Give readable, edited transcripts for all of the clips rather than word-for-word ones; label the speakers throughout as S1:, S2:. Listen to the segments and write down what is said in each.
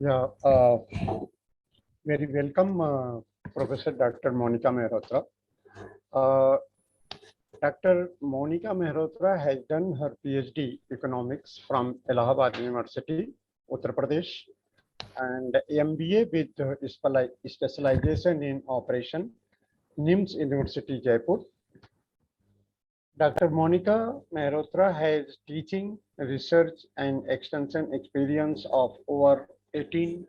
S1: Yeah, very welcome, Professor Dr. Monika Mehrotra. Uh, Dr. Monika Mehrotra has done her PhD economics from Allahabad University, Uttar Pradesh, and MBA with specialization in operation, NIMS University, Jaipur. Dr. Monika Mehrotra has teaching, research, and extension experience of over 18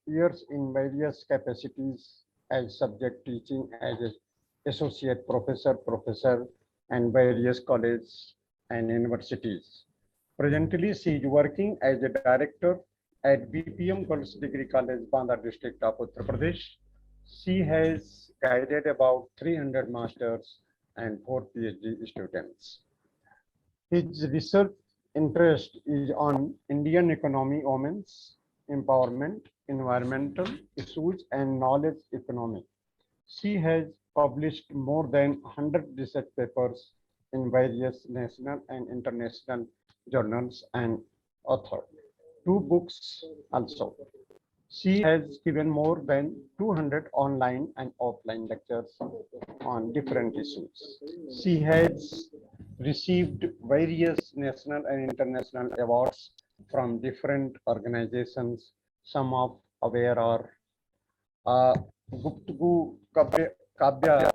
S1: years in various capacities as subject teaching as an associate professor, and various colleges and universities. Presently, she is working as a director at BPM Girls Degree College, Banda district of Uttar Pradesh. She has guided about 300 masters and 4 PhD students. His research interest is on Indian economy, women's empowerment, environmental issues, and knowledge economy. She has published more than 100 research papers in various national and international journals and authored 2 books also. She has given more than 200 online and offline lectures on different issues. She has received various national and international awards from different organizations. Some of aware are Gupta Kabya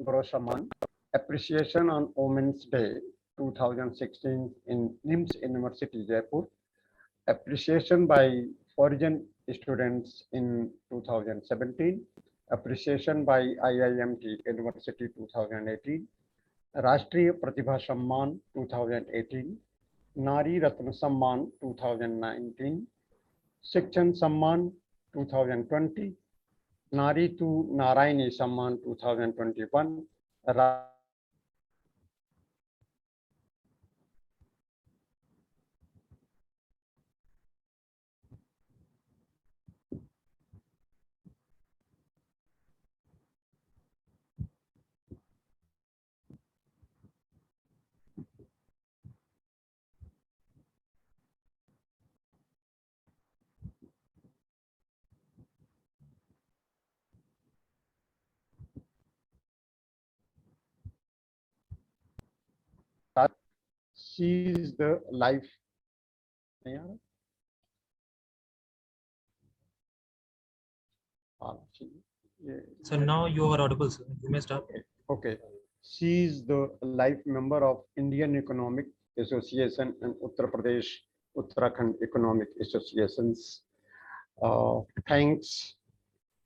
S1: Broshaman, Appreciation on Women's Day 2016 in NIMS University, Jaipur, appreciation by foreign students in 2017, appreciation by IIMT University 2018, Rashtriya Pratibha Samman 2018, Nari Ratna Samman 2019, Shikshan Samman 2020, Nari to Narayani Samman 2021, she is the life.
S2: So now you are audible, sir. You may start.
S1: Okay. She is the life member of Indian Economic Association and Uttar Pradesh, Uttarakhand Economic Associations. Thanks,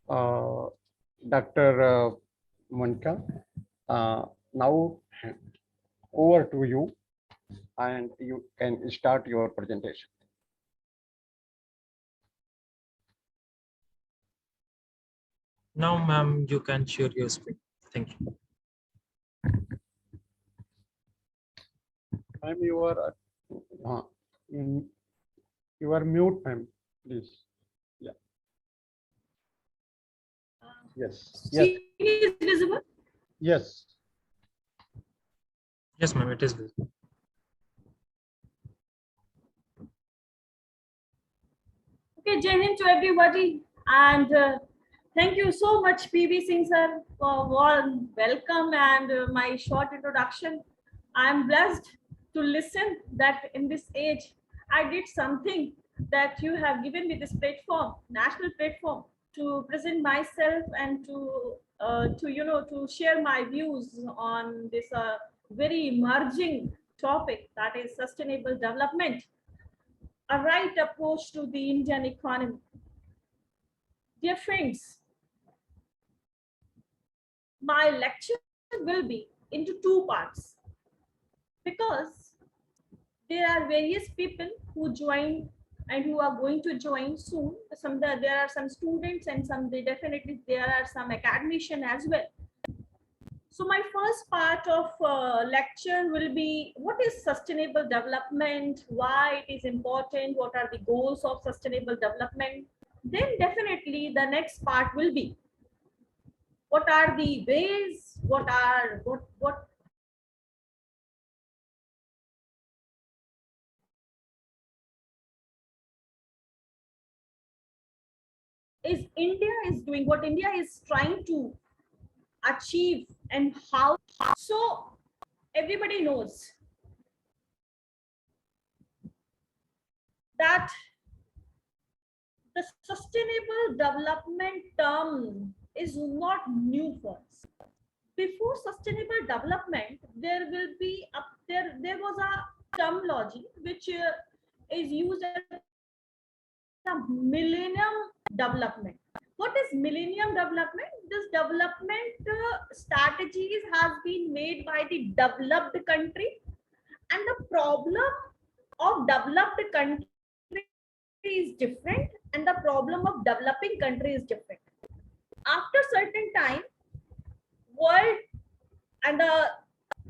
S1: Dr. Monika. Now over to you, and you can start your presentation.
S2: Now, ma'am, you can share your screen. Thank you.
S1: Ma'am, you are mute, ma'am, please. Yeah. Yes. Yes.
S3: Is visible?
S1: Yes.
S2: Yes, ma'am, it is visible.
S3: Okay, Jai Hind to everybody, and thank you so much, PB Singh sir, for warm welcome and my short introduction. I am blessed to listen that in this age I did something that you have given me this platform, national platform, to present myself and to share my views on this very emerging topic, that is sustainable development, a right approach to the Indian economy. Dear friends, my lecture will be into 2 parts because there are various people who join and who are going to join soon. There are some students and there are some academicians as well. So my first part of lecture will be what is sustainable development, why it is important, what are the goals of sustainable development. Then definitely the next part will be what are the ways, what is India is doing, what India is trying to achieve, and how. So everybody knows that the sustainable development term is not new for us. Before sustainable development, there will be a, there was a terminology which is used as a millennium development. What is millennium development? This development strategies has been made by the developed country, and the problem of developed country is different, and the problem of developing country is different. After certain time, world and the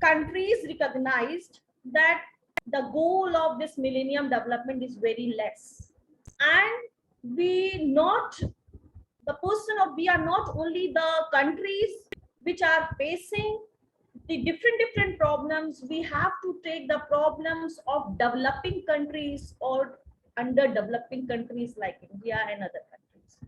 S3: countries recognized that the goal of this millennium development is very less, and we are not only the countries which are facing the different problems. We have to take the problems of developing countries or underdeveloping countries like India and other countries.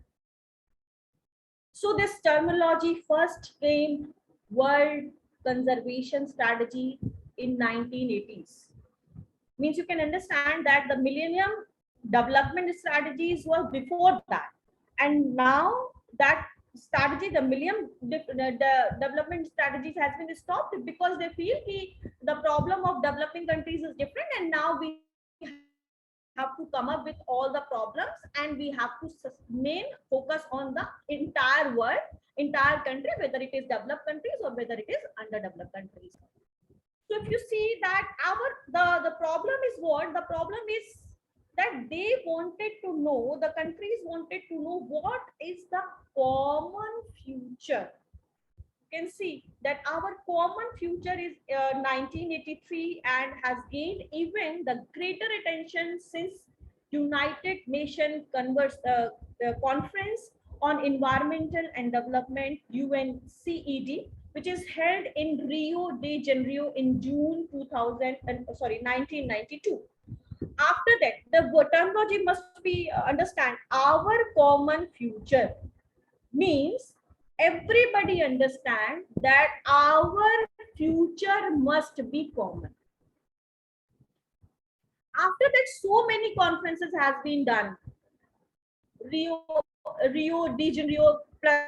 S3: So this terminology first came World Conservation Strategy in 1980s. Means you can understand that the Millennium Development Strategies were before that, and now that strategy, the development strategies has been stopped because they feel the problem of developing countries is different, and now we have to come up with all the problems, and we have to main focus on the entire world, entire country, whether it is developed countries or whether it is underdeveloped countries. So if you see that the problem is what? The problem is that they wanted to know, the countries wanted to know what is the common future. You can see that our common future is 1983 and has gained even the greater attention since United Nations Conference on Environmental and Development, UNCED, which is held in Rio de Janeiro in June 1992. After that, the terminology must be understand. Our common future means everybody understand that our future must be common. After that, so many conferences has been done. Rio de Janeiro plus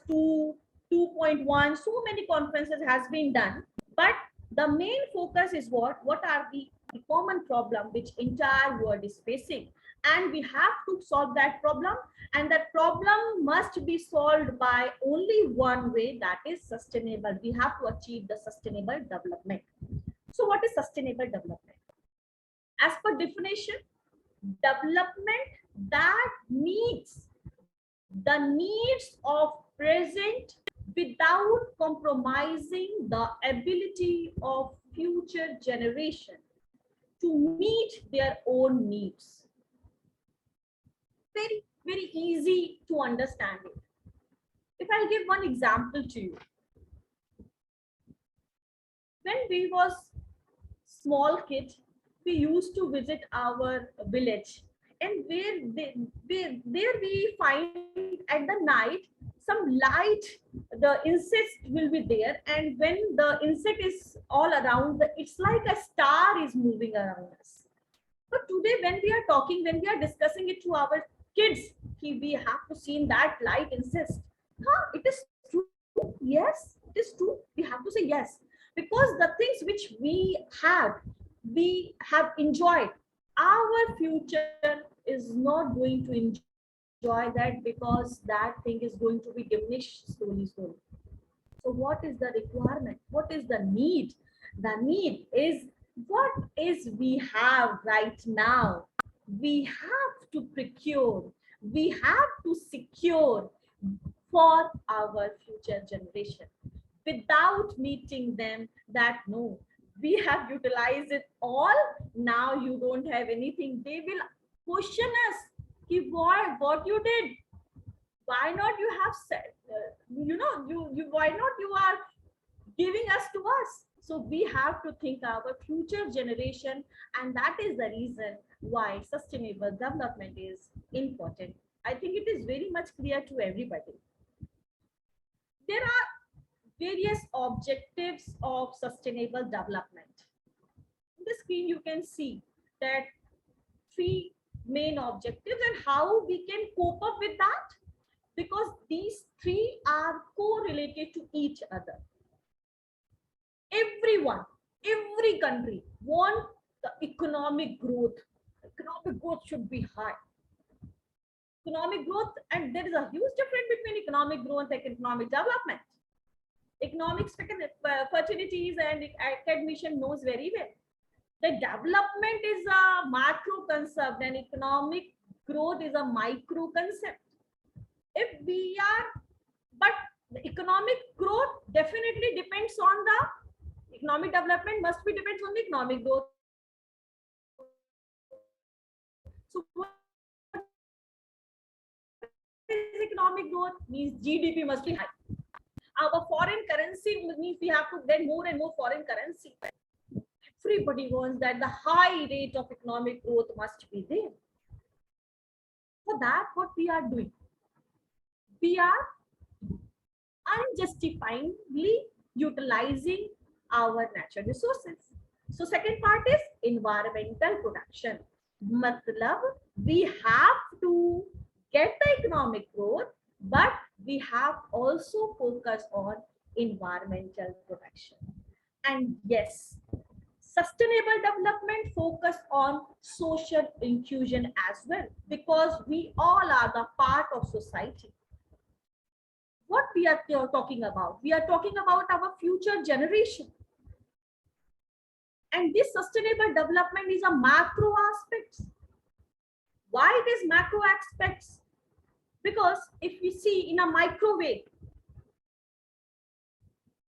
S3: 2, 2.1, so many conferences has been done. But the main focus is what are the common problem which entire world is facing, and we have to solve that problem, and that problem must be solved by only one way, that is sustainable. We have to achieve the sustainable development. So what is sustainable development? As per definition, development that meets the needs of present without compromising the ability of future generation to meet their own needs. Very, very easy to understand it. If I'll give one example to you. When we was small kid, we used to visit our village, and there we find at the night some light, the insect will be there, and when the insect is all around, it's like a star is moving around us. But today when we are talking, when we are discussing it to our kids, we have to see that light insist. It is true. Yes, it is true. We have to say yes, because the things which we have enjoyed. Our future is not going to enjoy that, because that thing is going to be diminished slowly. So what is the requirement? What is the need? The need is what is we have right now. We have to procure, we have to secure for our future generation. Without meeting them, that no, we have utilized it all, now you don't have anything. They will question us, what you did, why not you have said, why not you are giving us to us. So we have to think our future generation, and that is the reason why sustainable development is important. I think it is very much clear to everybody. There are various objectives of sustainable development. On the screen, you can see that three main objectives and how we can cope up with that, because these three are correlated to each other. Everyone, every country wants the economic growth. Economic growth should be high. Economic growth, and there is a huge difference between economic growth and economic development. Economics fertilities and academician knows very well. The development is a macro concept and economic growth is a micro concept. If we are, but the economic growth definitely depends on the economic development must be depends on the economic growth. So what is economic growth? Means GDP must be high. Our foreign currency means we have to get more and more foreign currency. Everybody wants that the high rate of economic growth must be there. For that, what we are doing? We are unjustifiably utilizing our natural resources. So second part is environmental protection. Matlab, we have to get the economic growth, but we have also focus on environmental protection. And yes, sustainable development focus on social inclusion as well, because we all are the part of society. What we are talking about? We are talking about our future generation. And this sustainable development is a macro aspect. Why it is macro aspects? Because if we see in a microwave,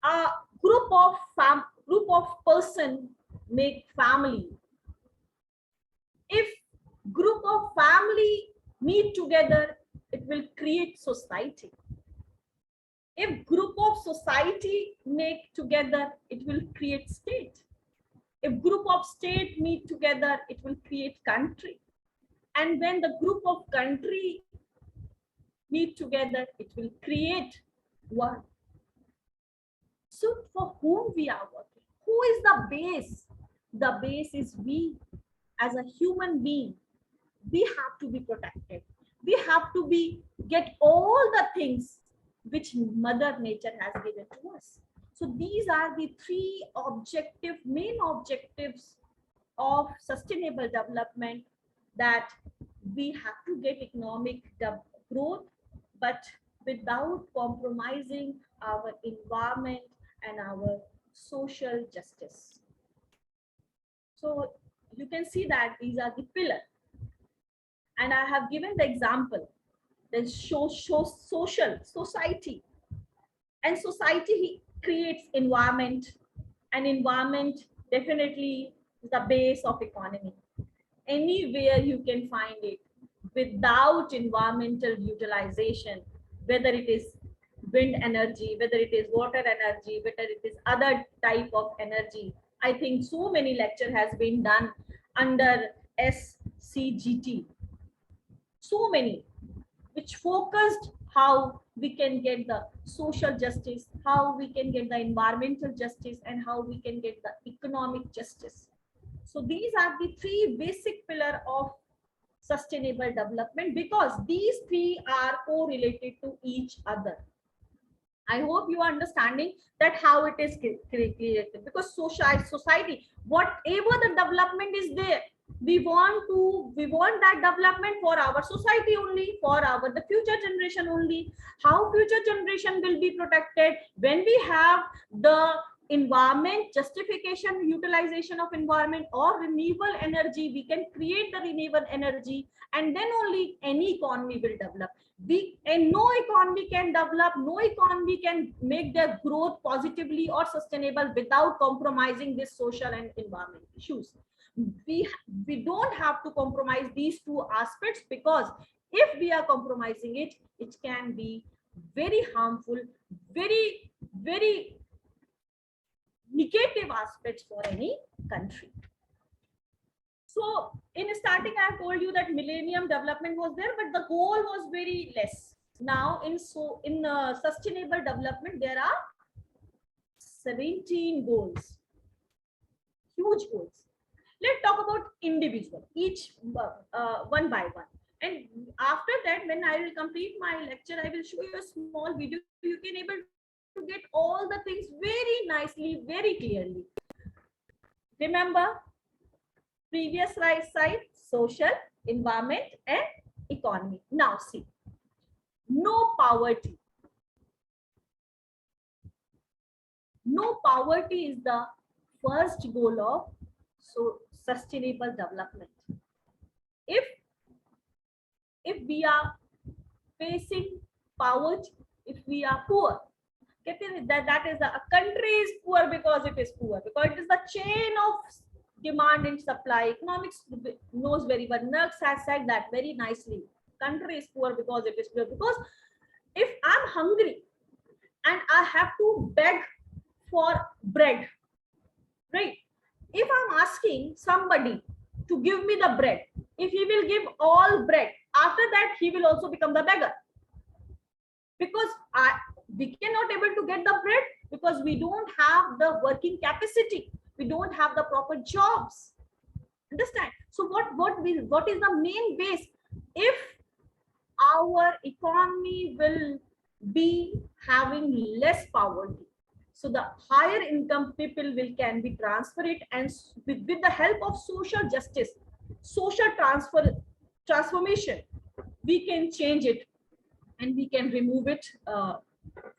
S3: a group of person make family. If group of family meet together, it will create society. If group of society make together, it will create state. If group of state meet together, it will create country. And when the group of country meet together, it will create world. So for whom we are working? Who is the base? The base is we as a human being. We have to be protected. We have to get all the things which Mother Nature has given to us. So these are the three main objectives of sustainable development, that we have to get economic growth, but without compromising our environment and our social justice. So you can see that these are the pillars. And I have given the example. There's social society. And society creates environment. And environment definitely is the base of economy. Anywhere you can find it, without environmental utilization, whether it is wind energy, whether it is water energy, whether it is other type of energy. I think so many lecture has been done under SCGT. So many, which focused how we can get the social justice, how we can get the environmental justice, and how we can get the economic justice. So these are the three basic pillars of sustainable development, because these three are correlated to each other. I hope you are understanding that how it is created, because society, whatever the development is there, we want that development for our society only, for the future generation only. How future generation will be protected? When we have the environment justification, utilization of environment or renewable energy, we can create the renewable energy, and then only any economy will develop. And no economy can develop, no economy can make their growth positively or sustainable without compromising this social and environment issues. We don't have to compromise these two aspects, because if we are compromising it, it can be very harmful, very, very negative aspects for any country. So in starting, I have told you that Millennium Development was there, but the goal was very less. Now in sustainable development, there are 17 goals, huge goals. Let's talk about individual, each one by one. And after that, when I will complete my lecture, I will show you a small video. You can able to get all the things very nicely, very clearly. Remember, previous right side, social, environment, and economy. Now see, no poverty. No poverty is the first goal of sustainable development. If we are facing poverty, if we are poor, that is a country is poor because it is poor, because it is the chain of demand and supply. Economics knows very well. Nerks has said that very nicely. Country is poor because it is poor. Because if I'm hungry and I have to beg for bread, right? If I'm asking somebody to give me the bread, if he will give all bread, after that he will also become the beggar. Because we cannot able to get the bread because we don't have the working capacity. We don't have the proper jobs. Understand? So what is the main base? If our economy will be having less poverty, so the higher income people can be transferred, and with the help of social justice, social transformation, we can change it and we can remove it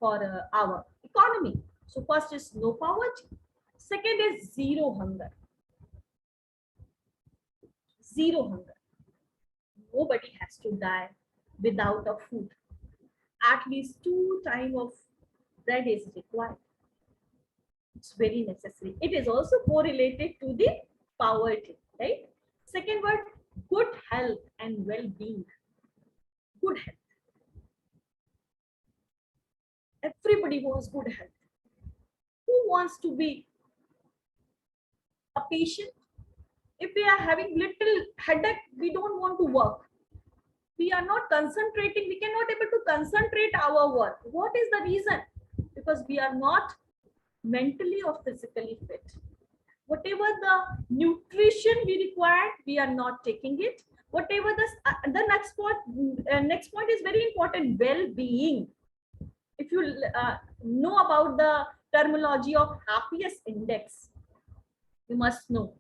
S3: for our economy. So first is no poverty. Second is zero hunger. Zero hunger. Nobody has to die without a food. At least 2 times of bread is required. It's very necessary. It is also correlated to the poverty, right? Second word, good health and well-being. Good health. Everybody wants good health. Who wants to be a patient? If we are having little headache, we don't want to work. We are not concentrating. We cannot able to concentrate our work. What is the reason? Because we are not mentally or physically fit. Whatever the nutrition we require, we are not taking it. Whatever the next point is very important, well-being. If you know about the terminology of happiness index, you must know.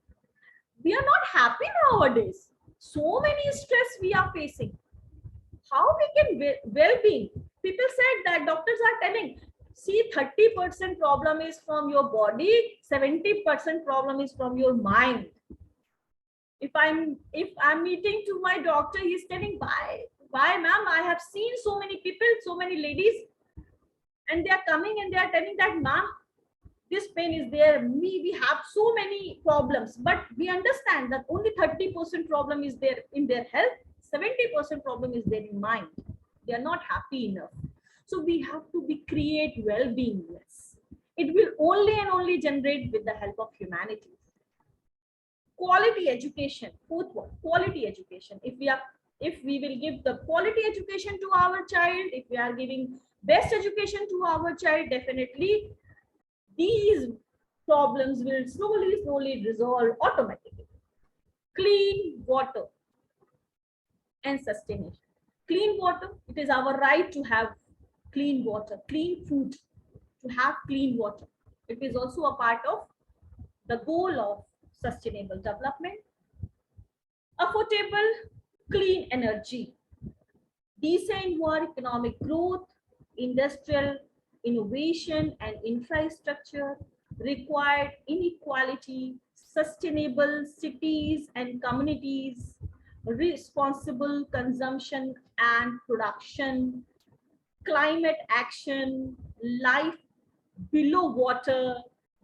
S3: We are not happy nowadays. So many stress we are facing. How we can well-being? People said that doctors are telling, see, 30% problem is from your body, 70% problem is from your mind. If I'm meeting to my doctor, he's telling, why ma'am, I have seen so many people, so many ladies, and they are coming and they are telling that ma'am, this pain is there, we have so many problems, but we understand that only 30% problem is there in their health, 70% problem is there in mind. They are not happy enough. So we have to create well-beingness. It will only and only generate with the help of humanity. Quality education, fourth one, quality education. If we will give the quality education to our child, if we are giving best education to our child, definitely these problems will slowly resolve automatically. Clean water and sustainability. Clean water, it is our right to have clean water, clean food, to have clean water. It is also a part of the goal of sustainable development. Affordable, clean energy, decent work, economic growth, industrial innovation and infrastructure, required inequality, sustainable cities and communities, responsible consumption and production, climate action, life below water,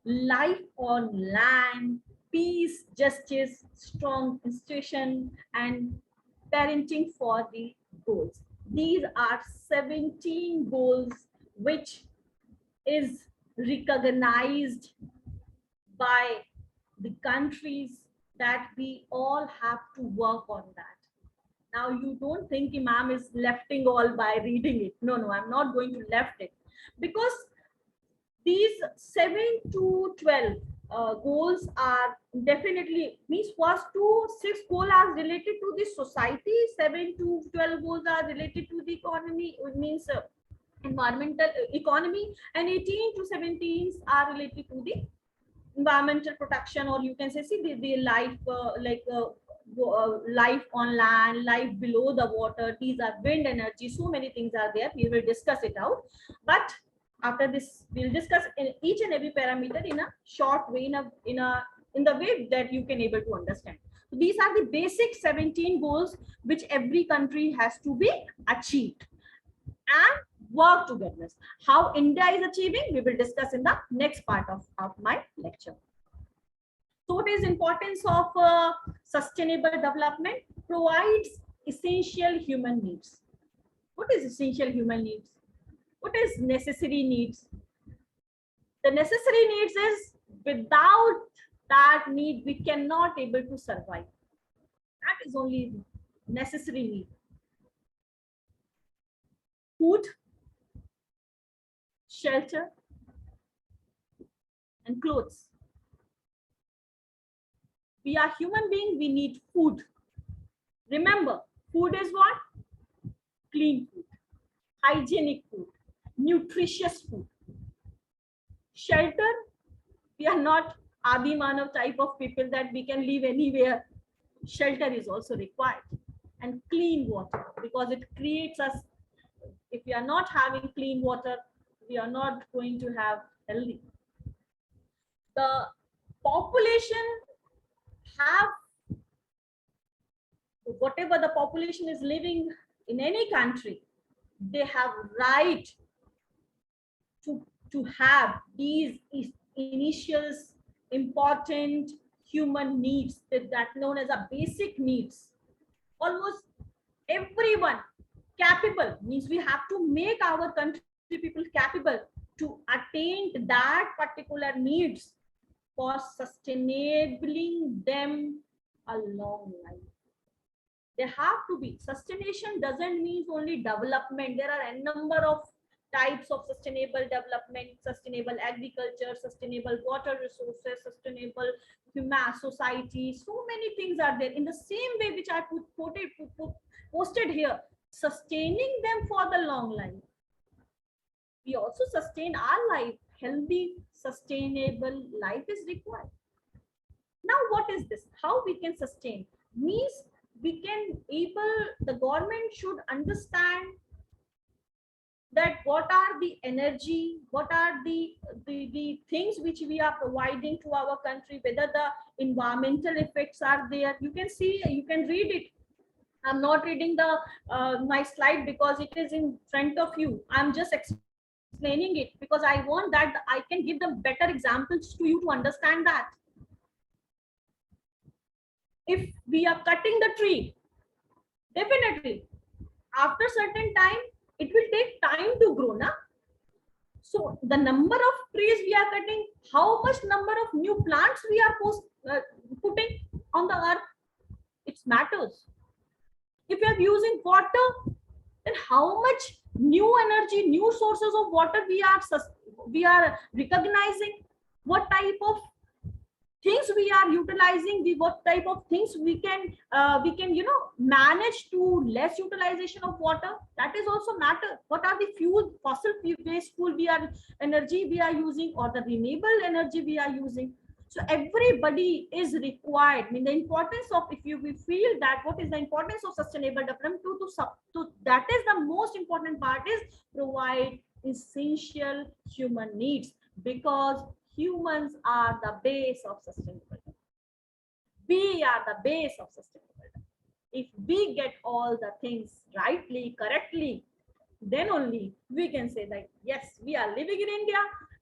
S3: life on land, peace, justice, strong institution, and parenting for the goals. These are 17 goals which is recognized by the countries that we all have to work on that. Now, you don't think Imam is lefting all by reading it. No, no, I'm not going to left it, because these 7 to 12 goals are definitely, means first to 6 goals are related to the society, 7 to 12 goals are related to the economy, it means environmental economy, and 18 to 17 are related to the environmental protection, or you can say, see, the life, life on land, life below the water. These are wind energy, so many things are there, we will discuss it out. But after this, we'll discuss in each and every parameter in a short way, in the way that you can able to understand. So these are the basic 17 goals which every country has to be achieved and work together. How India is achieving, we will discuss in the next part of my lecture. So what is importance of sustainable development? Provides essential human needs. What is essential human needs? What is necessary needs? The necessary needs is, without that need, we cannot able to survive. That is only necessary need. Food, shelter, and clothes. We are human beings, we need food. Remember, food is what? Clean food, hygienic food, nutritious food. Shelter, we are not Adi Manav type of people that we can live anywhere. Shelter is also required. And clean water, because it creates us, if we are not having clean water, we are not going to have healthy. The population have, whatever the population is living in any country, they have right to have these initials, important human needs, that known as a basic needs. Almost everyone capable, means we have to make our country people capable to attain that particular needs for sustaining them a long life. There have to be, sustaination doesn't mean only development. There are a number of types of sustainable development: sustainable agriculture, sustainable water resources, sustainable human society. So many things are there. In the same way which I posted here, sustaining them for the long life. We also sustain our life. Healthy, sustainable life is required. Now, what is this? How we can sustain? Means we can the government should understand that what are the energy, what are the things which we are providing to our country, whether the environmental effects are there. You can see, you can read it. I'm not reading the my slide because it is in front of you. I'm just explaining it because I want that I can give them better examples to you to understand that. If we are cutting the tree, definitely after certain time it will take time to grow, na? So the number of trees we are cutting, how much number of new plants we are putting on the earth, it matters. If you are using water, then how much new energy, new sources of water we are recognizing, what type of things we are utilizing, what type of things we can manage to less utilization of water. That is also matter. What are the fossil based fuel energy we are using, or the renewable energy we are using? So everybody is required. I mean, the importance of, if we feel that what is the importance of sustainable development, to that is the most important part, is provide essential human needs, because humans are the base of sustainable development. We are the base of sustainable development. If we get all the things rightly, correctly, then only we can say that yes, we are living in India.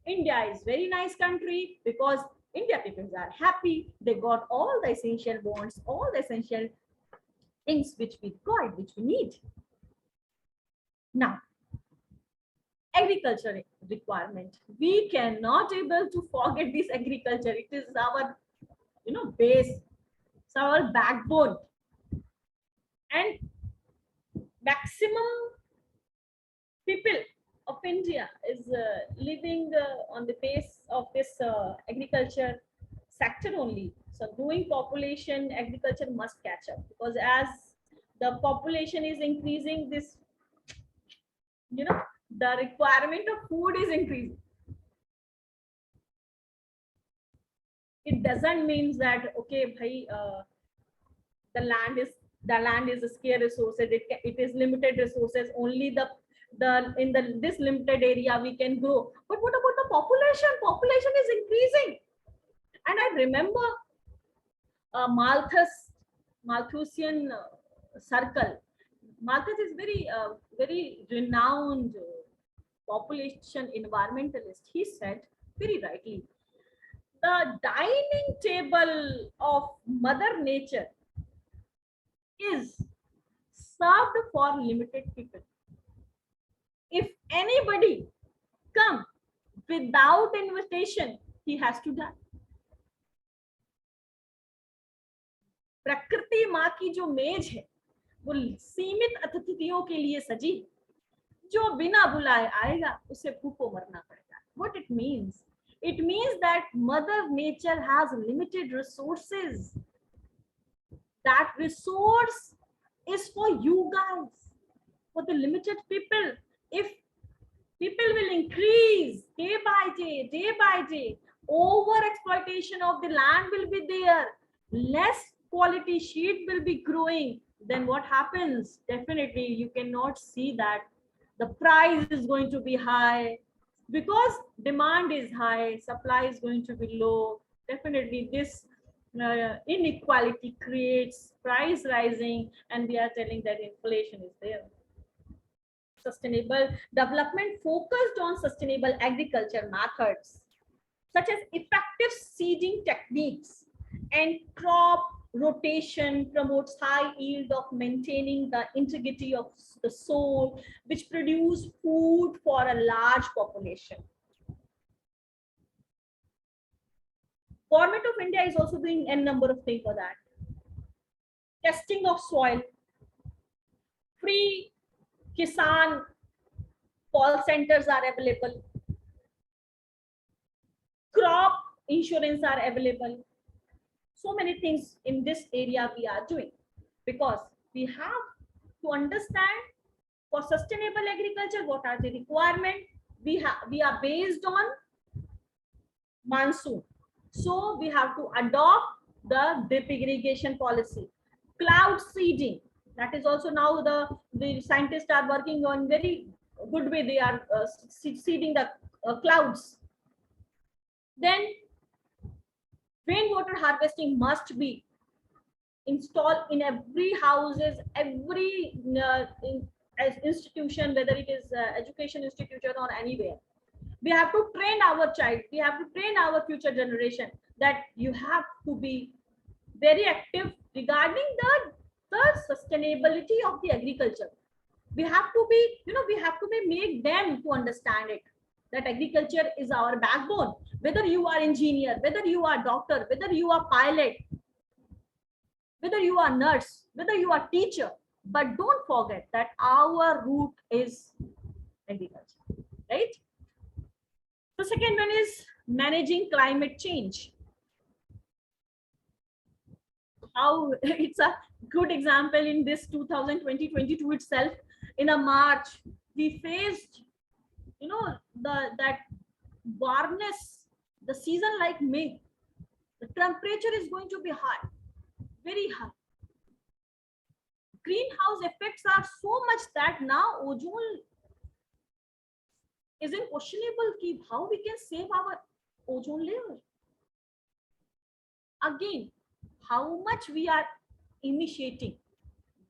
S3: India is very nice country because India people are happy. They got all the essential bonds, all the essential things which we require, which we need. Now, agriculture requirement. We cannot able to forget this agriculture. It is our base. It's our backbone. And maximum people of India is living on the base of this agriculture sector only. So growing population, agriculture must catch up, because as the population is increasing, this, the requirement of food is increasing. It doesn't mean that, okay, bhai, the land is a scarce resources. It is limited resources. Only this limited area we can grow. But what about the population? Population is increasing. And I remember Malthusian circle. Malthus is very renowned population environmentalist. He said very rightly, the dining table of Mother Nature is served for limited people. If anybody come without invitation, he has to die. प्रकृति माँ की जो मेज है वो सीमित अतिथियों के लिए सजी है. जो बिना बुलाए आएगा उसे भूखों मरना पड़ेगा. What it means? It means that Mother Nature has limited resources. That resource is for you guys, for the limited people. If people will increase day by day, over exploitation of the land will be there, less quality sheep will be growing, then what happens? Definitely you cannot see that the price is going to be high, because demand is high, supply is going to be low. Definitely this inequality creates price rising, and we are telling that inflation is there. Sustainable development focused on sustainable agriculture methods such as effective seeding techniques and crop rotation promotes high yield of maintaining the integrity of the soil, which produce food for a large population. Government of India is also doing a number of things for that. Testing of soil, free Kisan call centers are available, crop insurance are available. So many things in this area we are doing, because we have to understand for sustainable agriculture what are the requirements. We are based on monsoon, so we have to adopt the drip irrigation policy. Cloud seeding, that is also now the scientists are working on very good way. They are seeding the clouds. Then rainwater harvesting must be installed in every houses, every institution, whether it is education institution or anywhere. We have to train our child, we have to train our future generation that you have to be very active regarding the sustainability of the agriculture. We have to be, make them to understand it, that agriculture is our backbone. Whether you are engineer, whether you are doctor, whether you are pilot, whether you are nurse, whether you are teacher, but don't forget that our root is agriculture, right? The second one is managing climate change. How it's a good example in this 2020-22 itself. In a March, we faced, that warmness, the season like May, the temperature is going to be high, very high. Greenhouse effects are so much that now ozone isn't questionable. How we can save our ozone layer? Again, how much we are initiating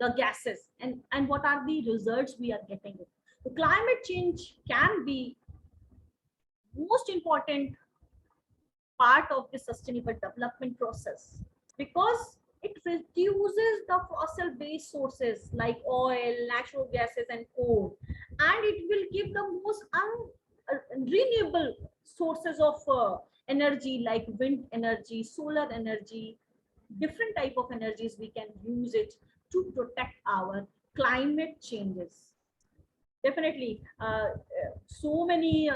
S3: the gases, and what are the results we are getting. The climate change can be most important part of the sustainable development process, because it reduces the fossil based sources like oil, natural gases and coal, and it will give the most renewable sources of energy like wind energy, solar energy, different type of energies we can use it to protect our climate changes. Definitely, so many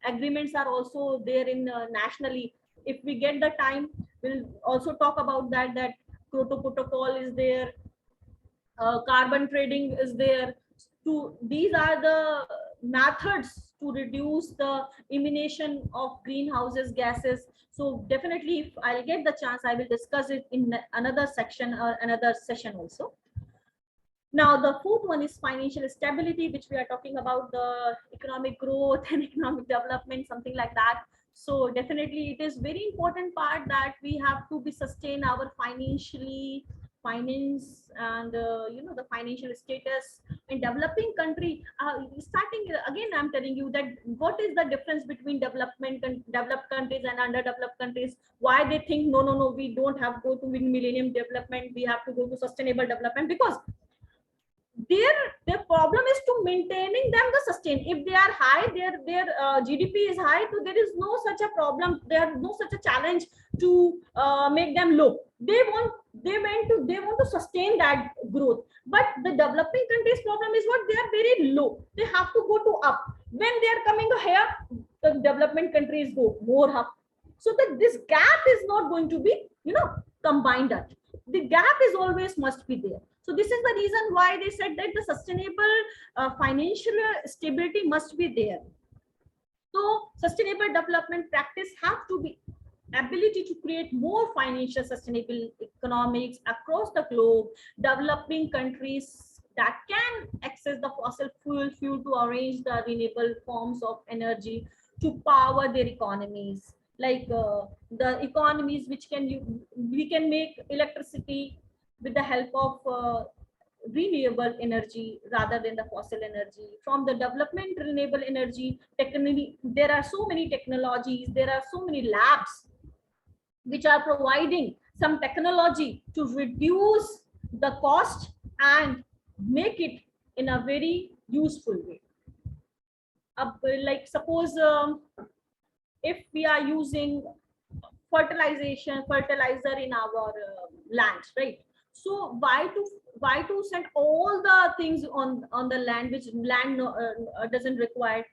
S3: agreements are also there in nationally. If we get the time, we'll also talk about that. That Kyoto Protocol is there, carbon trading is there. These are the methods to reduce the emission of greenhouses gases. So definitely, if I'll get the chance, I will discuss it in another section or another session also. Now, the fourth one is financial stability, which we are talking about the economic growth and economic development, something like that. So definitely it is very important part that we have to be sustain our finance and the financial status in developing country. Starting again, I'm telling you that what is the difference between development and developed countries and underdeveloped countries? Why they think no, we don't have to go to millennium development, we have to go to sustainable development? Because their problem is to maintaining them the sustain. If they are high, their GDP is high, so there is no such a problem, there is no such a challenge to make them low. They want to sustain that growth. But the developing countries problem is what? They are very low, they have to go to up. When they are coming to here, the development countries go more up. So that this gap is not going to be combined. That the gap is always must be there. So this is the reason why they said that the sustainable financial stability must be there. So sustainable development practice have to be ability to create more financial sustainable economics across the globe. Developing countries that can access the fossil fuel to arrange the renewable forms of energy to power their economies. Like the economies which we can make electricity with the help of renewable energy rather than the fossil energy. From the development renewable energy technology, there are so many technologies, there are so many labs which are providing some technology to reduce the cost and make it in a very useful way. Like suppose if we are using fertilizer in our lands, right? So why to send all the things on the land which land doesn't require?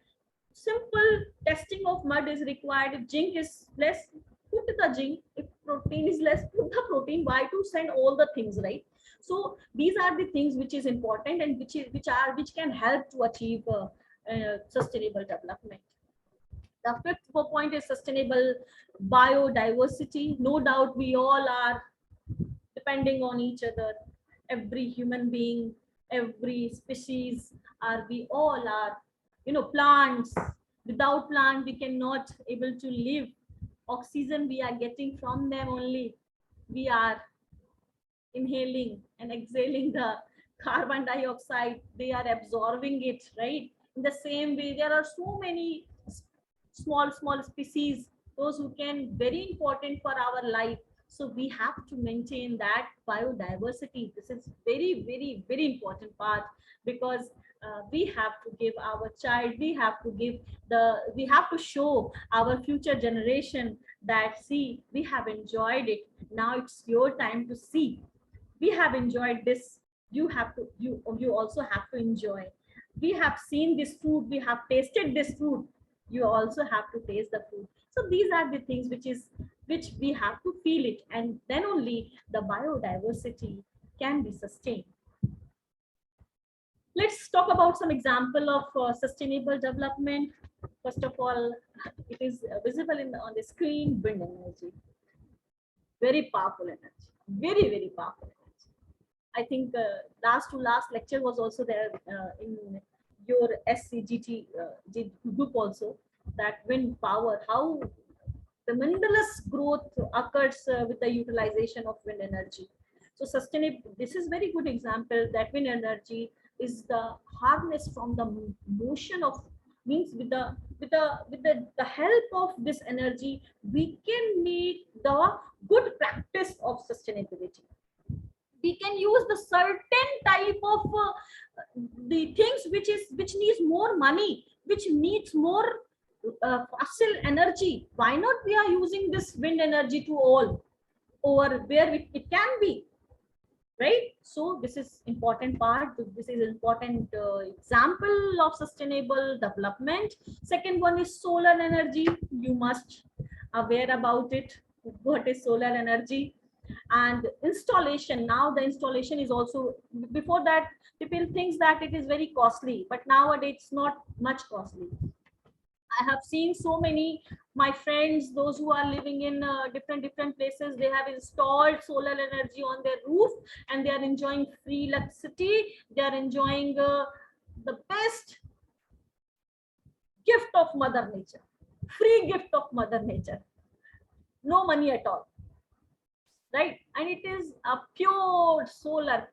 S3: Simple testing of mud is required. If zinc is less, put the zinc. If protein is less, put the protein. Why to send all the things, right? So these are the things which is important and which can help to achieve sustainable development. The fifth point is sustainable biodiversity. No doubt we all are depending on each other. Every human being, every species, we all are, plants. Without plant, we cannot able to live. Oxygen we are getting from them only. We are inhaling and exhaling the carbon dioxide. They are absorbing it, right? In the same way, there are so many small species, those who can very important for our life. So we have to maintain that biodiversity. This is very important part, because we have to give our child, we have to show our future generation that, see, we have enjoyed it. Now it's your time to see. We have enjoyed this. You also have to enjoy. We have seen this food. We have tasted this food. You also have to taste the food. So these are the things which we have to feel it, and then only the biodiversity can be sustained. Let's talk about some example of sustainable development. First of all, it is visible on the screen: wind energy. Very powerful energy. Very powerful energy. I think last lecture was also there in your SCGJ group also, that wind power, how tremendous growth occurs with the utilization of wind energy. So sustainable, this is very good example that wind energy is the harness from the motion of, means with the help of this energy, we can make the good practice of sustainability. We can use the certain type of the things which needs more money, which needs more fossil energy. Why not we are using this wind energy to all over where it can be, right? So this is important part. This is important example of sustainable development. Second one is solar energy. You must aware about it. What is solar energy? And installation. Now the installation is also, before that people thinks that it is very costly, but nowadays it's not much costly. I have seen so many my friends, those who are living in different places, they have installed solar energy on their roof and they are enjoying free electricity. They are enjoying the best gift of Mother Nature, free gift of Mother Nature, no money at all, right? And it is a pure solar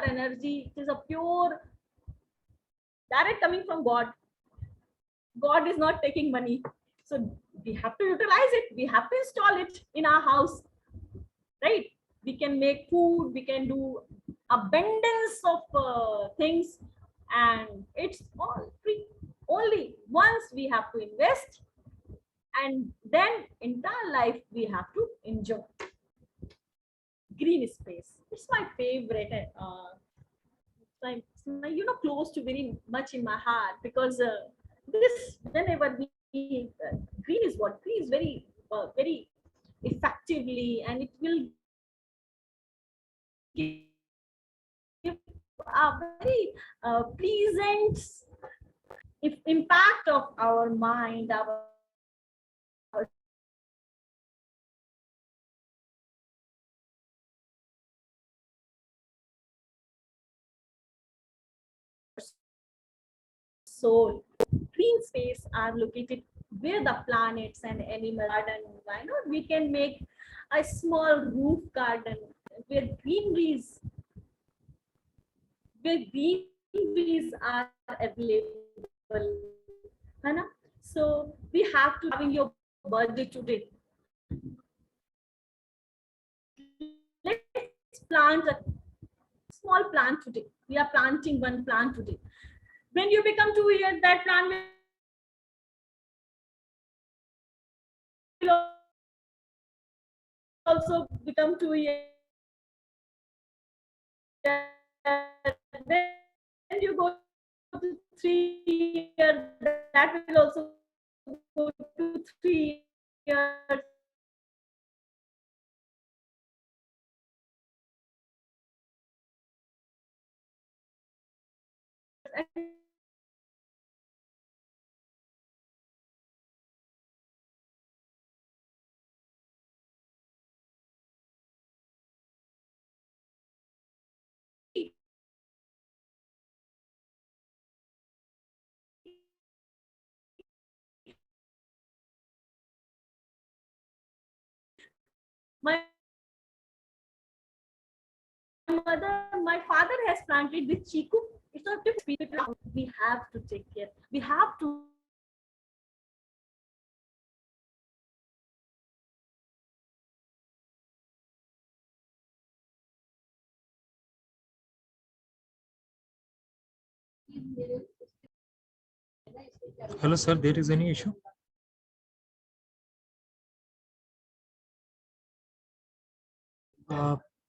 S3: energy. It is a pure direct coming from God. God is not taking money. So we have to utilize it. We have to install it in our house, right? We can make food. We can do abundance of things, and it's all free. Only once we have to invest, and then entire life we have to enjoy. Green space. It's my favorite. Close to very much in my heart, because this whenever we green is what green is very effectively, and it will give a very pleasant impact of our mind, our soul. Green space are located where the planets and animal garden. Why not? We can make a small roof garden where greeneries are available. Hai na? So we have to having your birthday today. Let's plant a small plant today. We are planting one plant today. When you become 2 years, that plant will also become 2 years. Then you go to 3 years, that will also go to 3 years. My father has planted with chiku. It's not different. We have to take care. We have to.
S2: Hello, sir. There is any issue?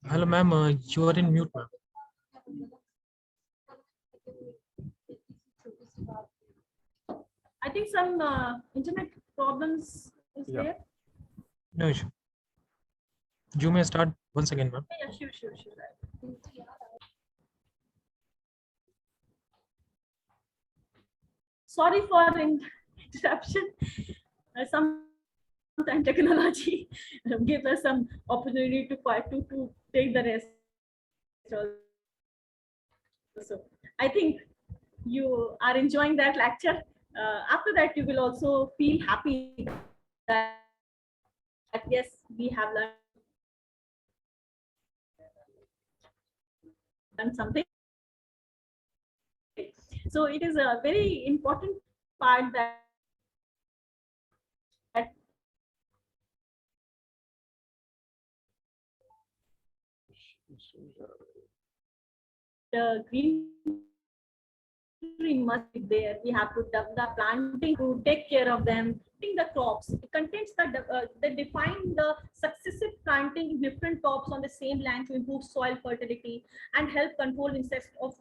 S2: Hello, ma'am. You are in mute, ma'am.
S3: I think some internet problems is there.
S2: No issue. You may start once again, ma'am.
S3: Yeah, sure. Sorry for interruption. Sometimes technology gives us some opportunity to take the rest. So I think you are enjoying that lecture. After that, you will also feel happy that yes, we have learned something. So it is a very important part that the greenery must be there. We have to develop planting to take care of them. the crops. It contains they define the successive planting different crops on the same land to improve soil fertility and help control insects of.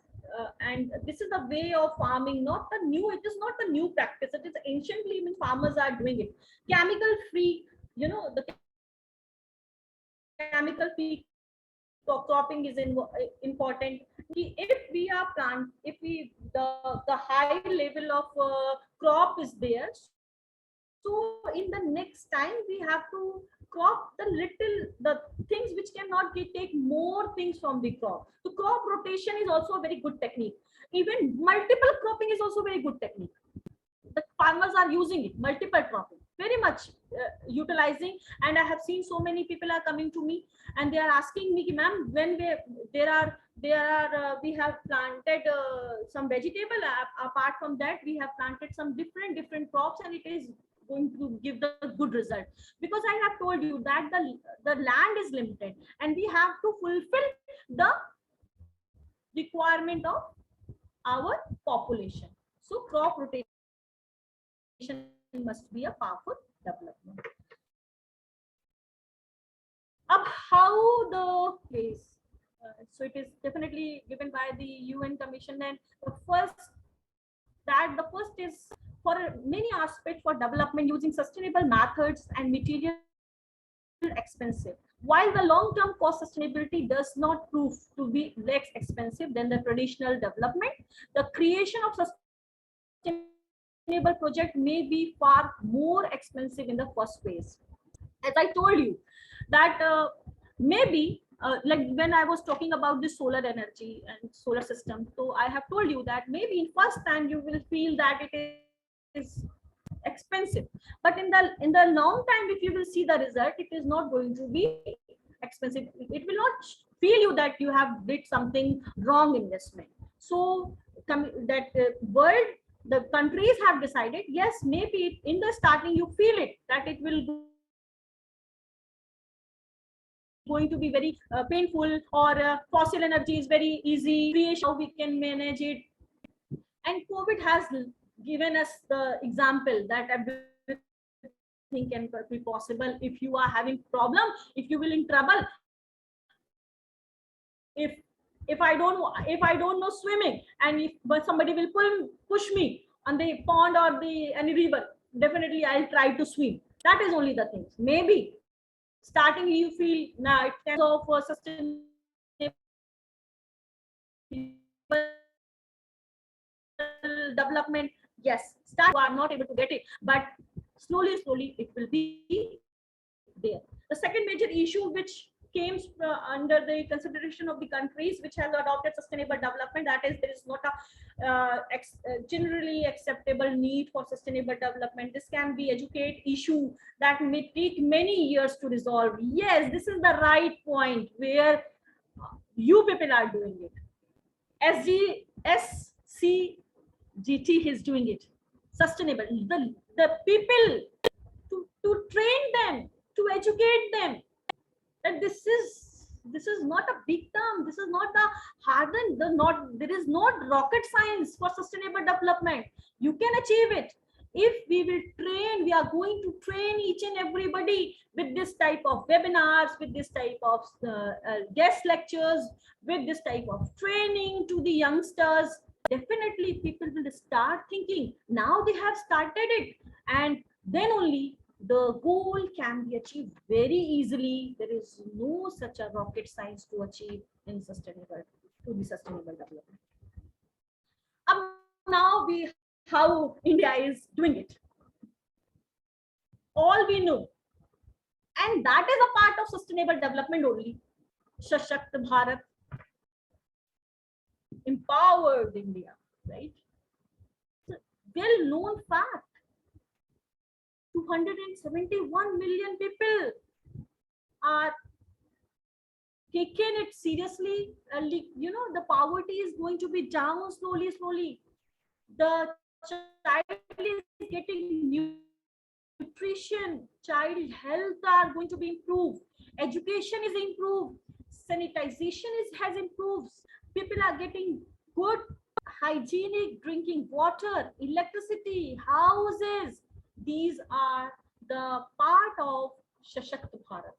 S3: And this is the way of farming, not the new. It is not the new practice. It is anciently when farmers are doing it. Chemical free, the chemical free cropping is important. If we are if we the high level of crop is there, so in the next time we have to crop the things which cannot take more things from the crop. So crop rotation is also a very good technique. Even multiple cropping is also very good technique. The farmers are using it, multiple cropping, very much utilizing. And I have seen so many people are coming to me and they are asking me, ma'am, when we have planted some vegetable. Apart from that, we have planted some different crops, and it is going to give the good result, because I have told you that the land is limited and we have to fulfill the requirement of our population. So crop rotation must be a powerful development. How the place? So it is definitely given by the UN Commission. And the first is for many aspects for development using sustainable methods and material expensive. While the long-term cost sustainability does not prove to be less expensive than the traditional development, the creation of sustainable project may be far more expensive in the first phase. As I told you that maybe like when I was talking about the solar energy and solar system, so I have told you that maybe in first time you will feel that it is expensive, but in the long time, if you will see the result, it is not going to be expensive. It will not feel you that you have did something wrong investment. So that world, the countries have decided, yes, maybe in the starting you feel it that it will going to be very painful, or fossil energy is very easy, creation, how we can manage it. And COVID has given us the example that everything can be possible if you are having problem, if you will in trouble. If I don't know swimming, and but somebody will push me on the pond or any river, definitely I'll try to swim. That is only the things. Maybe starting you feel now it's kind of sustainable development. Yes, start you are not able to get it, but slowly it will be there. The second major issue which came under the consideration of the countries which has adopted sustainable development, that is there is not a generally acceptable need for sustainable development. This can be educate issue that may take many years to resolve. Yes, this is the right point where you people are doing it. SCGT is doing it. Sustainable. The people to train them, to educate them. And this is not a big term. This is not a hardened. There is not rocket science for sustainable development. You can achieve it if we will train. We are going to train each and everybody with this type of webinars, with this type of guest lectures, with this type of training to the youngsters. Definitely people will start thinking. Now they have started it, and then only the goal can be achieved very easily. There is no such a rocket science to achieve in sustainable development. Now how India is doing it. All we know, and that is a part of sustainable development only. Sashakt Bharat, empowered India, right? Well-known fact. 271 million people are taking it seriously. The poverty is going to be down slowly. The child is getting nutrition, child health are going to be improved, education is improved, sanitization has improved, people are getting good hygienic drinking water, electricity, houses, these are the part of Shashakt Bharat,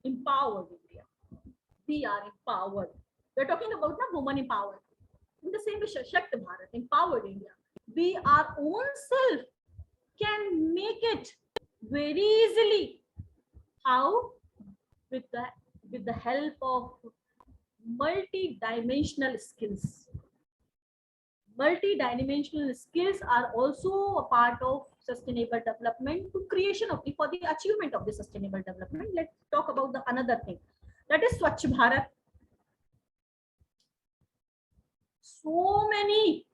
S3: empowered India. We are empowered. We're talking about the woman empowered. In the same way, Shashakt Bharat, empowered India. We our own self can make it very easily. How? With the help of multi-dimensional skills. Multi-dimensional skills are also a part of sustainable development to creation of for the achievement of the sustainable development. Let's talk about the another thing, that is Swachh Bharat. So many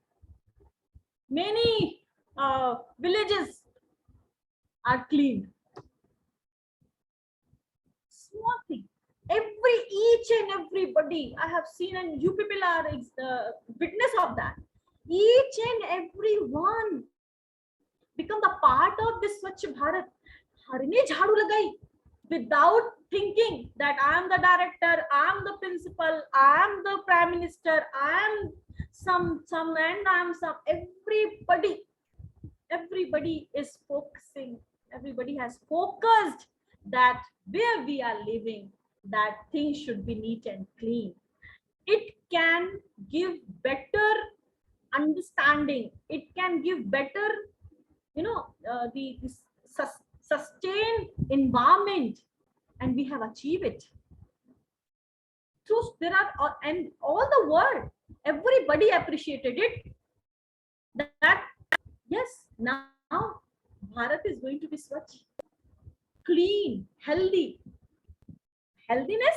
S3: villages are cleaned. Small thing. Each and everybody I have seen, and you people are witness of that. Each and every one become the part of this Swachh Bharat. Harne jhadu lagai without thinking that I am the director, I am the principal, I am the prime minister, I am some and I am some. Everybody is focusing. Everybody has focused that where we are living, that things should be neat and clean. It can give better understanding. It can give better, the sustained environment, and we have achieved it. So there are, and all the world, everybody appreciated it. That yes, now Bharat is going to be Swachh, clean, healthy. Healthiness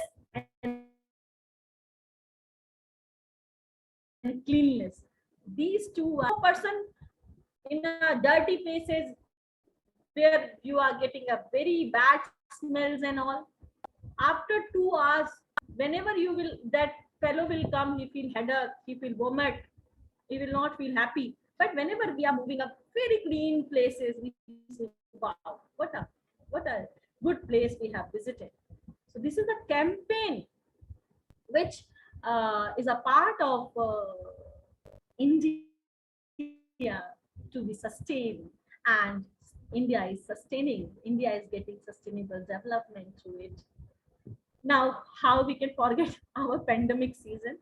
S3: and cleanliness. These two are person in a dirty places where you are getting a very bad smells and all. After 2 hours, whenever you will, that fellow will come, he feel headache, he feel vomit, he will not feel happy. But whenever we are moving up very clean places, we say, wow, what a good place we have visited. So this is a campaign which is a part of India to be sustained, and India is sustaining. India is getting sustainable development through it. Now, how we can forget our pandemic season?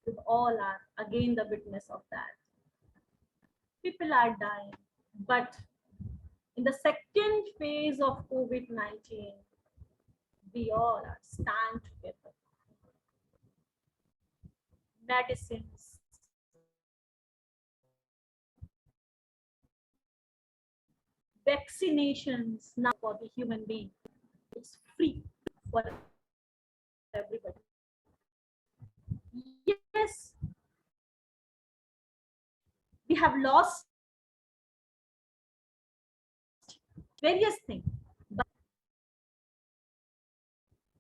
S3: We all are again the witness of that. People are dying, but in the second phase of COVID-19, we all are stand together. Medicines, vaccinations now for the human being. It's free for everybody. Yes, we have lost various things, but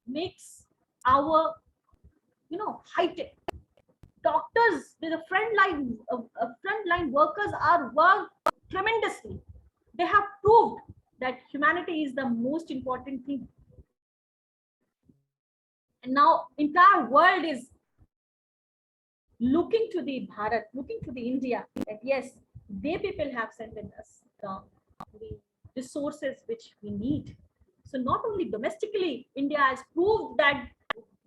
S3: makes our high-tech doctors, the frontline workers are worked tremendously. They have proved that humanity is the most important thing, and now entire world is looking to the Bharat, looking to the India, that yes, they people have sent us the resources which we need. So not only domestically, India has proved that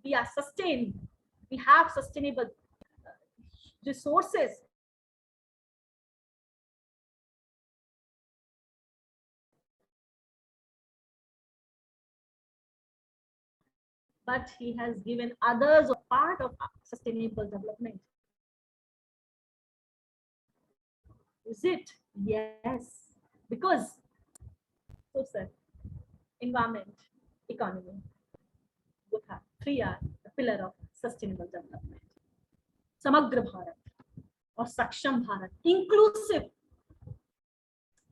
S3: we are sustained, we have sustainable resources. But he has given others a part of sustainable development. Is it? Yes. Because, so sir, environment, economy, both are 3 are the pillar of sustainable development. Samagra Bharat or Saksham Bharat, inclusive.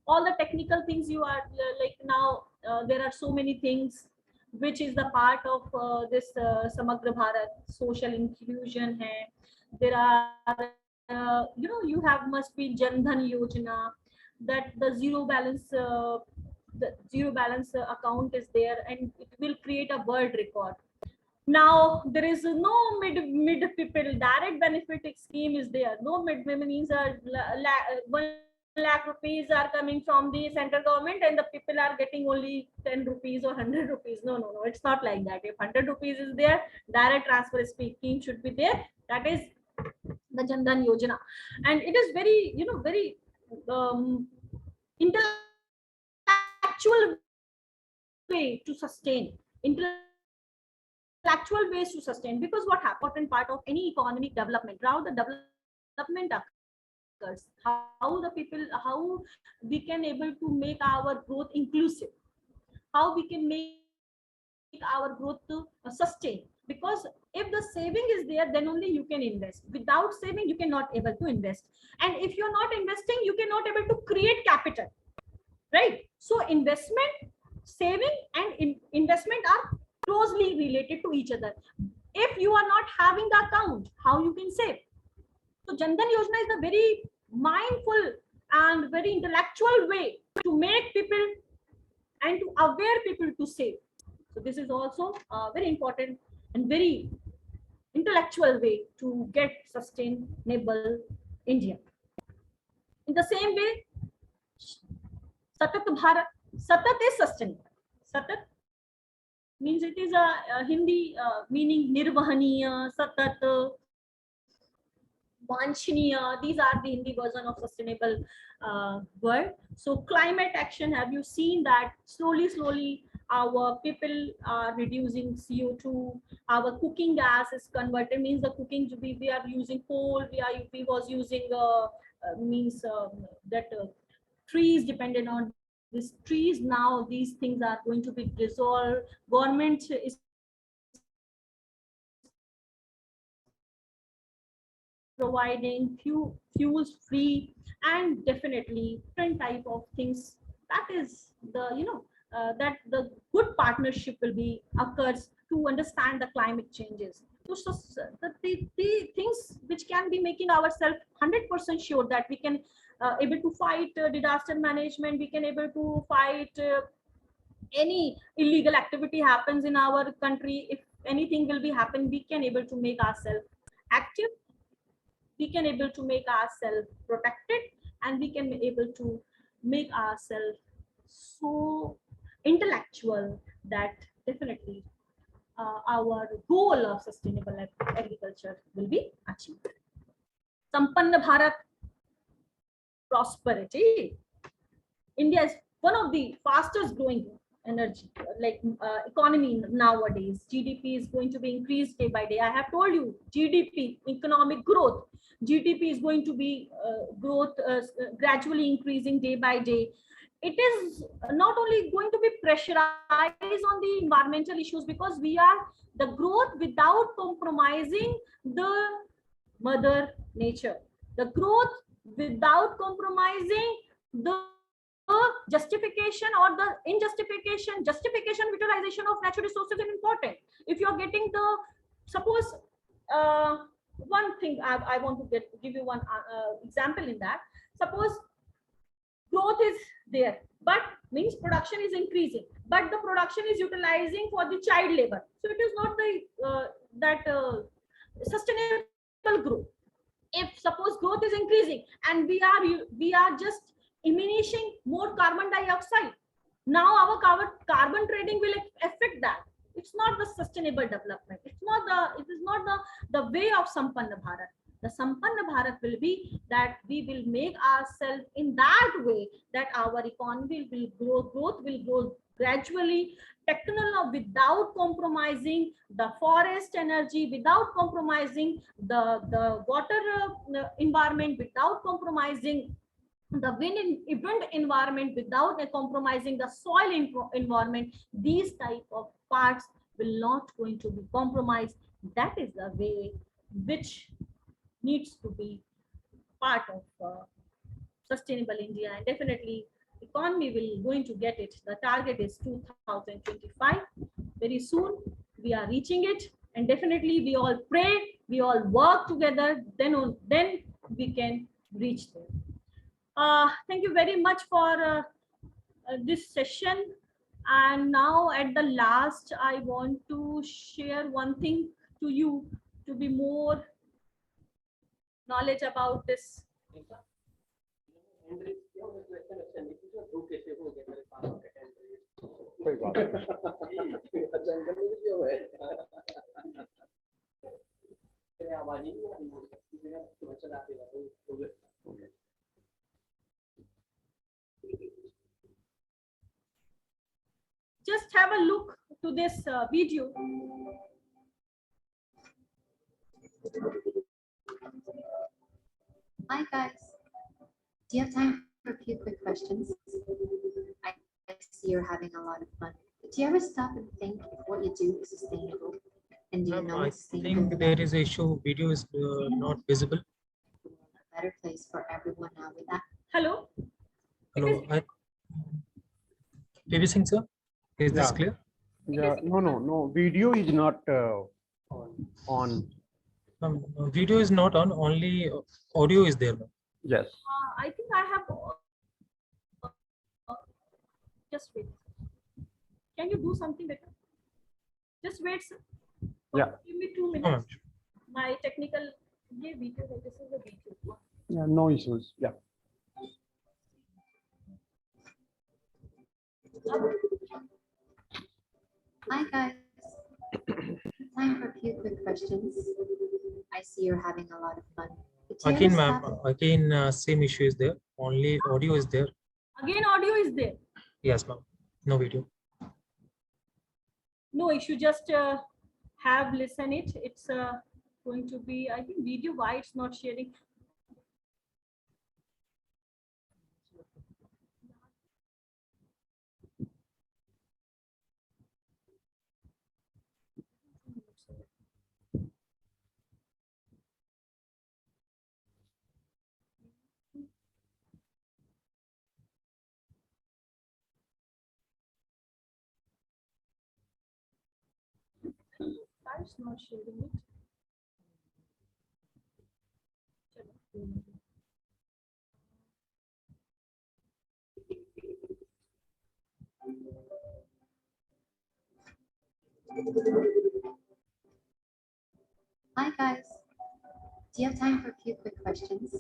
S3: All the technical things you are like now, there are so many things which is the part of this Samagra Bharat, social inclusion hai. There are, you have must be Jan Dhan Yojana, that the zero balance account is there, and it will create a world record. Now there is no mid people, direct benefit scheme is there. No mid means lakh rupees are coming from the central government and the people are getting only 10 rupees or 100 rupees. No, no, no, it's not like that. If 100 rupees is there, direct transfer scheme should be there. That is the Jan Dhan Yojana. And it is very, very intellectual way to sustain. Intellectual ways to sustain, because what important part of any economic development, how the development occurs, how the people, how we can able to make our growth inclusive, how we can make our growth to sustain. Because if the saving is there, then only you can invest. Without saving, you cannot able to invest. And if you're not investing, you cannot able to create capital, right? So investment, saving and investment are closely related to each other. If you are not having the account, how you can save? So Jan Dhan Yojana is a very mindful and very intellectual way to make people and to aware people to save. So this is also a very important and very intellectual way to get sustainable India. In the same way, Satat Bharat, Satat is sustainable. Satat means it is a Hindi meaning nirvahaniya, satat, vanchaniya. These are the Hindi version of sustainable word. So climate action, have you seen that slowly our people are reducing CO2, our cooking gas is converted, means the cooking we are using coal, we was using means that trees dependent on these trees. Now these things are going to be dissolved. Government is providing fuels free, and definitely different type of things. That is the that the good partnership will be occurs to understand the climate changes. So the things which can be making ourselves 100% sure that we can able to fight disaster management, we can able to fight any illegal activity happens in our country. If anything will be happen, we can able to make ourselves active, we can able to make ourselves protected, and we can be able to make ourselves so intellectual that definitely our goal of sustainable agriculture will be achieved. Sampanna Bharat, prosperity. India is one of the fastest growing energy economy nowadays. GDP is going to be increased day by day. I have told you, GDP, economic growth, GDP is going to be growth gradually increasing day by day. It is not only going to be pressurized on the environmental issues, because we are the growth without compromising the mother nature, the growth without compromising the justification or the justification utilization of natural resources is important. If you're getting the, suppose one thing I want to give you one example in that. Suppose growth is there, but means production is increasing, but the production is utilizing for the child labor. So it is not the sustainable growth. If suppose growth is increasing and we are just emitting more carbon dioxide, now our carbon trading will affect that. It's not the sustainable development. It is not the way of Sampanna Bharat. The Sampanna Bharat will be that we will make ourselves in that way that our economy will grow, growth will grow gradually, technology without compromising the forest energy, without compromising the water environment, without compromising the wind environment, without compromising the soil environment. These type of parts will not going to be compromised. That is the way which needs to be part of sustainable India, and definitely economy will going to get it. The target is 2025. Very soon we are reaching it, and definitely we all pray, we all work together, then we can reach there. Thank you very much for this session. And now at the last, I want to share one thing to you to be more knowledge about this.
S1: कोई बात नहीं।
S3: Just have a look to this video.
S4: Hi guys, do you have time for a few quick questions? I see you're having a lot of fun. But do you ever stop and think if what you do is sustainable? And do you know
S2: I
S4: it's sustainable?
S2: think there is an issue. Video is not visible.
S4: A better place for everyone now with that.
S3: Hello.
S2: Hello. PV Singh sir, is this
S1: Yeah.
S2: clear?
S1: Yeah, no. Video is not on.
S2: Video is not on. Only audio is there.
S1: Yes.
S3: I think I have. Just wait. Can you do something better? Just wait, sir.
S1: Yeah.
S3: Give me 2
S2: No,
S3: minutes.
S2: ma'am.
S3: My technical video. This is the video.
S1: Yeah, no issues. Yeah.
S4: Hi guys, time for a few quick questions. I see you're having a lot of fun. But do you
S2: Again,
S4: ever
S2: ma'am.
S4: stop
S2: Again, same issue is there. Only audio is there.
S3: Again, audio is there.
S2: Yes, ma'am. No video.
S3: No issue. Just have listen it. It's going to be. I think video. Why it's not sharing? Why it's not sharing it?
S4: Hi guys, do you have time for a few quick questions?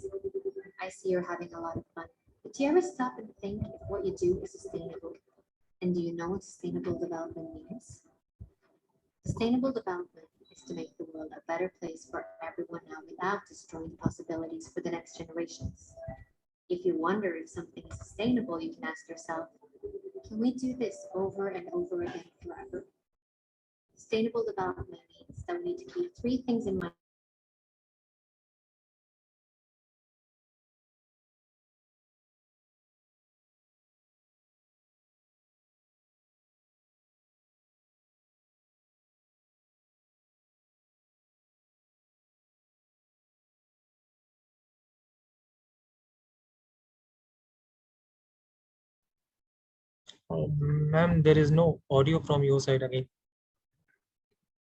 S4: I see you're having a lot of fun. But do you ever stop and think if what you do is sustainable? And do you know what sustainable development means? Sustainable development is to make the world a better place for everyone now without destroying the possibilities for the next generations. If you wonder if something is sustainable, you can ask yourself, can we do this over and over again forever? Sustainable development means that we need to keep 3 things in mind.
S2: Ma'am, there is no audio from your side again.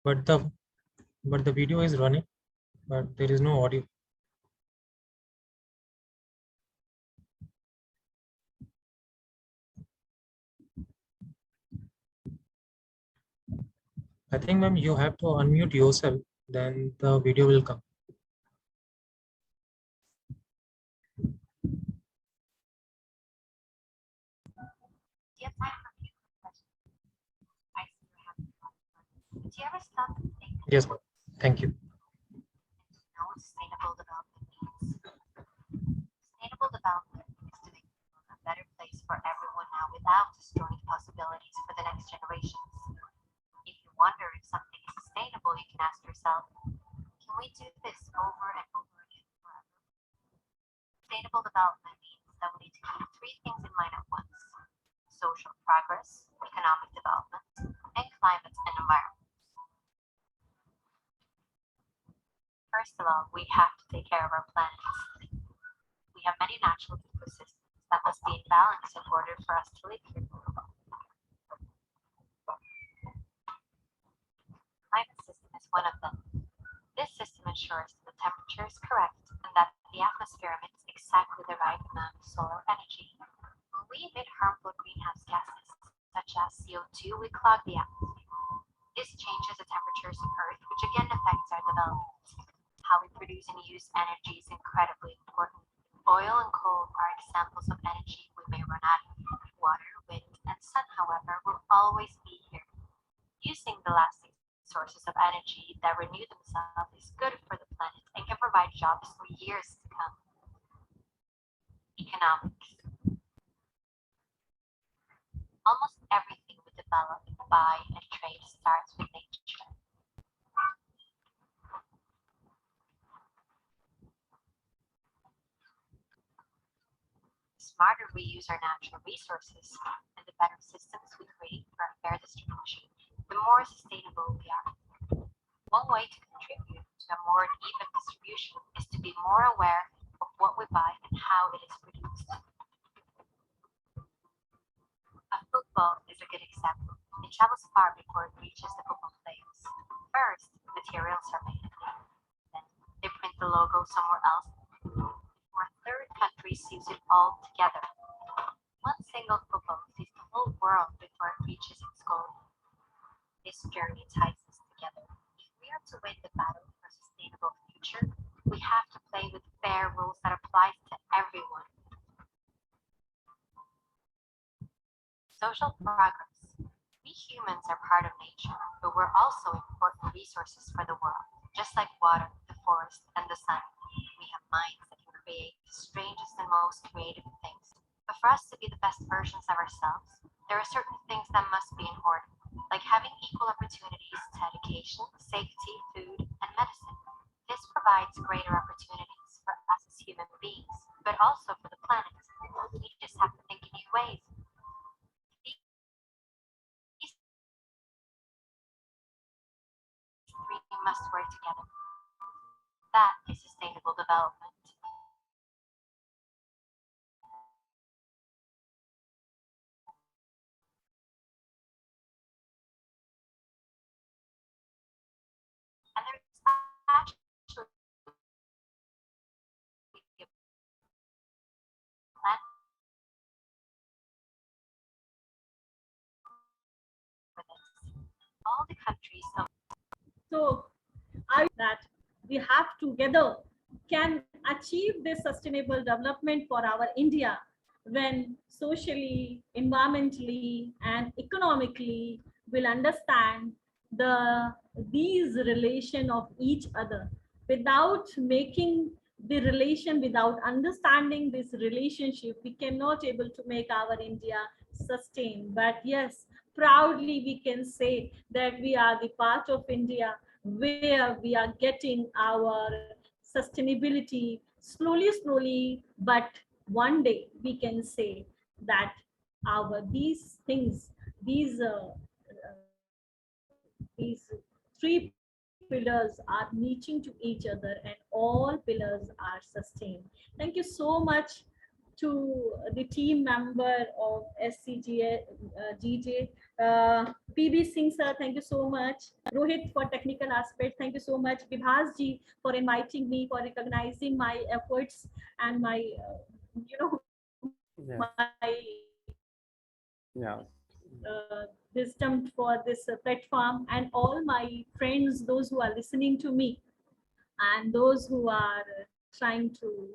S2: But the video is running, but there is no audio. I think, ma'am, you have to unmute yourself, then the video will come.
S4: Do you have time for a few quick questions? I see you're having a lot of fun. But do you ever stop and think
S2: Yes, ma'am. Thank you.
S4: know what sustainable development means? Sustainable development is to make the world a better place for everyone now without destroying possibilities for the next generations. If you wonder if something is sustainable, you can ask yourself, can we do this over and over again forever? Sustainable development means that we need to keep 3 things in mind at once: social progress, economic development, and climate and environment. First of all, we have to take care of our planet. We have many natural ecosystems that must be in balance in order for us to live here. Climate system is one of them. This system ensures that the temperature is correct and that the atmosphere emits exactly the right amount of solar energy. When we emit harmful greenhouse gases, such as CO2, we clog the atmosphere. This changes the temperatures of Earth, which again affects our development. How we produce and use energy is incredibly important. Oil and coal are examples of energy we may run out of. Water, wind, and sun, however, will always be here. Using the lasting sources of energy that renew themselves is good for the planet and can provide jobs for years to come. Economics. Almost everything we develop, buy, and trade starts with nature. The smarter we use our natural resources and the better systems we create for a fair distribution, the more sustainable we are. One way to contribute to a more even distribution is to be more aware of what we buy and how it is produced. A football is a good example. It travels far before it reaches the football players. First, materials are made. Then they print the logo somewhere else. Before a third country sees it all together. One single football sees the whole world before it reaches its goal. This journey ties us together. If we are to win the battle for a sustainable future, we have to play with fair rules that apply to everyone. Social progress. We humans are part of nature, but we're also important resources for the world. Just like water, the forest, and the sun, we have minds that can create the strangest and most creative things. But for us to be the best versions of ourselves, there are certain things that must be in order, like having equal opportunities to education, safety, food, and medicine. This provides greater opportunities for us as human beings, but also for the planet. We just have to think in new ways. We must work together. That is sustainable development. And there's actually a plan for this. All the countries of
S3: So I that we have together can achieve this sustainable development for our India when socially, environmentally, and economically will understand these relation of each other. Without making the relation, without understanding this relationship, we cannot able to make our India sustain. But yes, proudly we can say that we are the part of India where we are getting our sustainability slowly, but one day we can say that our these things, these three pillars are reaching to each other and all pillars are sustained. Thank you so much to the team member of SCGJ, PB Singh sir, thank you so much. Rohit for technical aspect, thank you so much. Vibhas ji for inviting me, for recognizing my efforts and my,
S1: Yeah.
S3: my
S1: Yeah.
S3: wisdom for this platform, and all my friends, those who are listening to me and those who are trying to,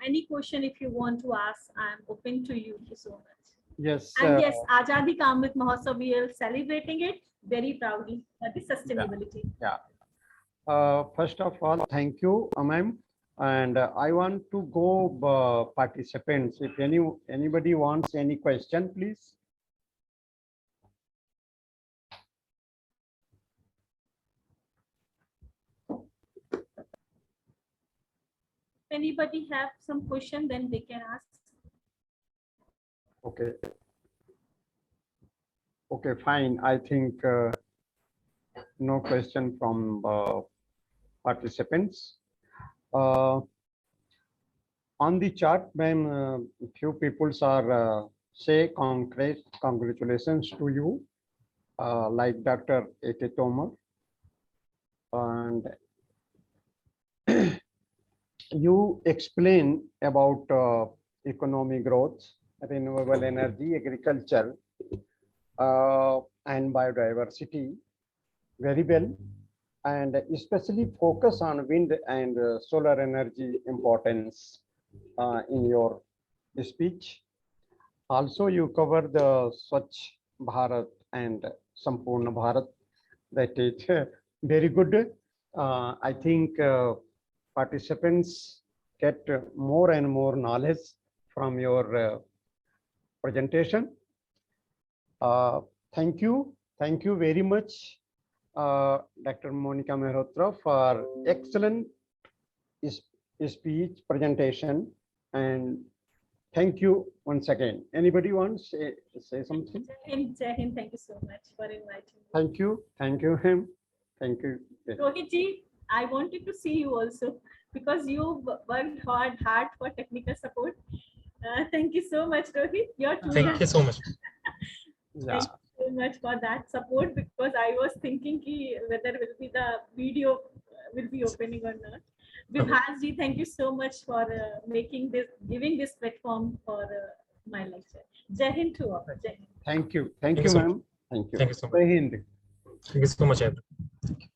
S3: any question if you want to ask, I'm open to you. Thank you so much.
S1: Yes.
S3: And yes, Azadi ka Amrit Mahotsav, we are celebrating it very proudly, the sustainability.
S1: Yeah. First of all, thank you, ma'am. And I want to go participants. If anybody wants any question, please.
S3: If anybody have some question, then they can ask.
S1: Okay. Okay, fine. I think no question from participants. On the chart, ma'am, few people are say congratulations to you, like Dr. A.K. Tomar, and you explain about economic growth, renewable energy, agriculture, and biodiversity very well, and especially focus on wind and solar energy importance. in your speech. Also, you cover the Swachh Bharat and Sampurna Bharat. That is very good. I think participants get more and more knowledge from your presentation. Thank you. Thank you very much, Dr. Monika Mehrotra, for excellent speech presentation. And thank you once again. Anybody wants to say something?
S3: Jai Hind, thank you so much for inviting me.
S1: Thank you. Thank you, him. Thank you.
S3: Rohit ji, I wanted to see you also because you worked hard for technical support. Thank you so much, Rohit. You're too
S2: Thank you so much.
S1: Yeah.
S3: Thank you so much for that support because I was thinking ki whether will be the video will be opening or not. Vibhas ji, thank you so much for giving this platform for my lecture. Jai Hind to all. Jai Hind.
S1: Thank you. Thank
S2: Thank
S1: you,
S2: you so
S1: ma'am. Thank you.
S2: Thank you so much.
S1: Jai Hind.
S2: Thank you so much, everyone.